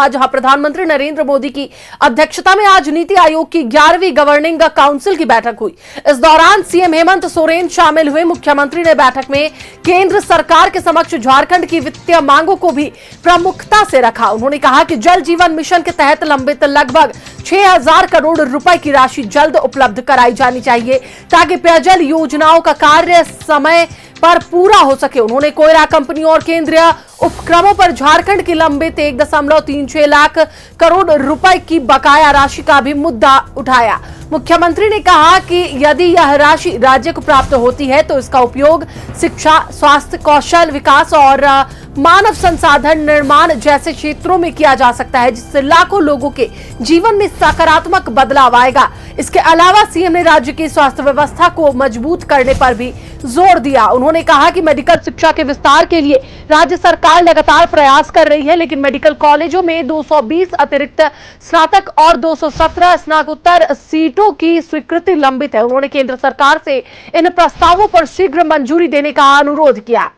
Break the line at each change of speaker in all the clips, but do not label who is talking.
जहां प्रधानमंत्री नरेंद्र मोदी की अध्यक्षता में आज नीति आयोग की 11वीं गवर्निंग काउंसिल की बैठक हुई। इस दौरान सीएम हेमंत सोरेन शामिल हुए। मुख्यमंत्री ने बैठक में केंद्र सरकार के समक्ष झारखंड की वित्तीय मांगों को भी प्रमुखता से रखा। उन्होंने कहा कि जल जीवन मिशन के तहत लंबित लगभग 6,000 करोड़ रुपए की राशि जल्द उपलब्ध कराई जानी चाहिए ताकि पेयजल योजनाओं का कार्य समय पर पूरा हो सके। उन्होंने कोयला कंपनियों और केंद्रीय उपक्रमों पर झारखंड की लंबित 1.36 लाख करोड़ रुपए की बकाया राशि का भी मुद्दा उठाया। मुख्यमंत्री ने कहा कि यदि यह राशि राज्य को प्राप्त होती है तो इसका उपयोग शिक्षा, स्वास्थ्य, कौशल विकास और मानव संसाधन निर्माण जैसे क्षेत्रों में किया जा सकता है, जिससे लाखों लोगों के जीवन में सकारात्मक बदलाव आएगा। इसके अलावा सीएम ने राज्य की स्वास्थ्य व्यवस्था को मजबूत करने पर भी जोर दिया। उन्होंने कहा कि मेडिकल शिक्षा के विस्तार के लिए राज्य सरकार लगातार प्रयास कर रही है, लेकिन मेडिकल कॉलेजों में 220 अतिरिक्त स्नातक और 217 स्नातकोत्तर सीटों की स्वीकृति लंबित है। उन्होंने केंद्र सरकार से इन प्रस्तावों पर शीघ्र मंजूरी देने का अनुरोध किया।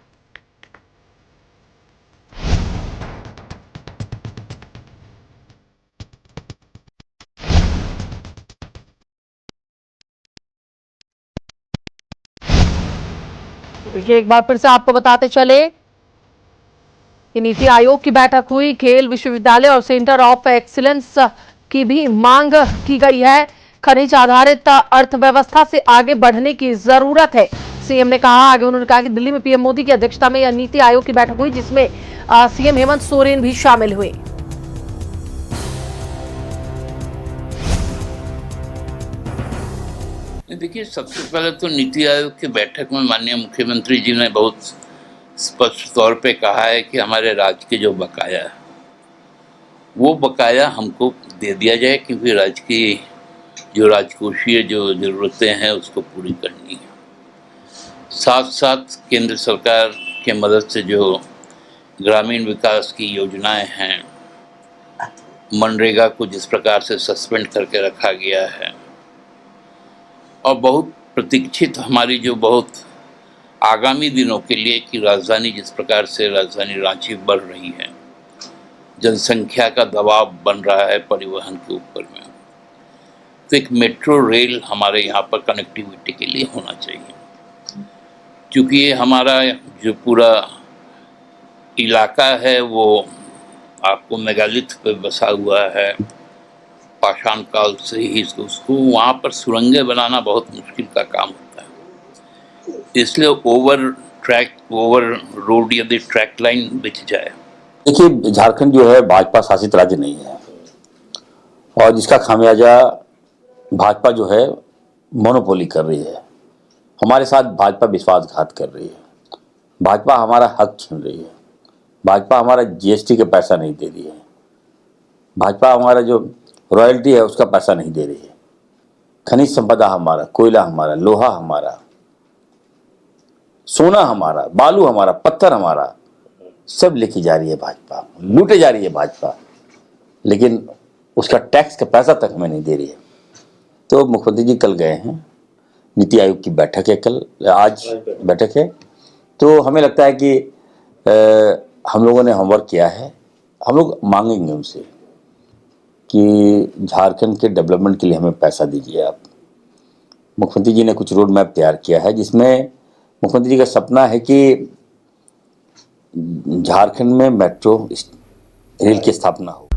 एक बार फिर से आपको बताते चले कि नीति आयोग की बैठक हुई। खेल विश्वविद्यालय और सेंटर ऑफ एक्सीलेंस की भी मांग की गई है। खनिज आधारित अर्थव्यवस्था से आगे बढ़ने की जरूरत है, सीएम ने कहा। आगे उन्होंने कहा कि दिल्ली में पीएम मोदी की अध्यक्षता में यह नीति आयोग की बैठक हुई, जिसमें सीएम हेमंत सोरेन भी शामिल हुए।
देखिए, सबसे पहले तो नीति आयोग की बैठक में माननीय मुख्यमंत्री जी ने बहुत स्पष्ट तौर पे कहा है कि हमारे राज्य के जो बकाया है वो बकाया हमको दे दिया जाए, क्योंकि राज्य की जो राजकोषीय जो ज़रूरतें हैं उसको पूरी करनी है। साथ साथ केंद्र सरकार के मदद से जो ग्रामीण विकास की योजनाएं हैं, मनरेगा को जिस प्रकार से सस्पेंड करके रखा गया है, और बहुत प्रतीक्षित हमारी जो बहुत आगामी दिनों के लिए कि राजधानी जिस प्रकार से राजधानी रांची बढ़ रही है, जनसंख्या का दबाव बन रहा है परिवहन के ऊपर में, तो एक मेट्रो रेल हमारे यहाँ पर कनेक्टिविटी के लिए होना चाहिए। क्योंकि ये हमारा जो पूरा इलाका है वो आपको मेगालिथ पे बसा हुआ है, पाषाण काल से ही उसको वहाँ पर सुरंगें बनाना बहुत मुश्किल का काम होता है। इसलिए ओवर रोड यदि ट्रैक लाइन बिछ जाए।
देखिए, झारखंड जो है भाजपा शासित राज्य नहीं है, और जिसका खामियाजा भाजपा जो है मोनोपोली कर रही है। हमारे साथ भाजपा विश्वासघात कर रही है, भाजपा हमारा हक छीन रही है, भाजपा हमारा जीएसटी का पैसा नहीं दे रही है, भाजपा हमारा जो रॉयल्टी है उसका पैसा नहीं दे रही है, खनिज संपदा हमारा, कोयला हमारा, लोहा हमारा, सोना हमारा, बालू हमारा, पत्थर हमारा, सब लेके जा रही है भाजपा, लूटे जा रही है भाजपा, लेकिन उसका टैक्स का पैसा तक हमें नहीं दे रही है। तो मुख्यमंत्री जी कल गए हैं, नीति आयोग की बैठक है, आज बैठक है, तो हमें लगता है कि हम लोगों ने होमवर्क किया है। हम लोग मांगेंगे उनसे कि झारखंड के डेवलपमेंट के लिए हमें पैसा दीजिए आप। मुख्यमंत्री जी ने कुछ रोड मैप तैयार किया है, जिसमें मुख्यमंत्री जी का सपना है कि झारखंड में मेट्रो रेल की स्थापना हो।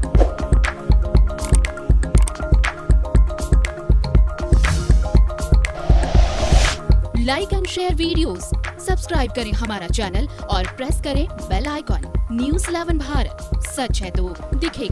Like and share videos, subscribe करें हमारा चैनल और प्रेस करें बेल आइकॉन। News 11 भारत, सच है तो दिखेगा।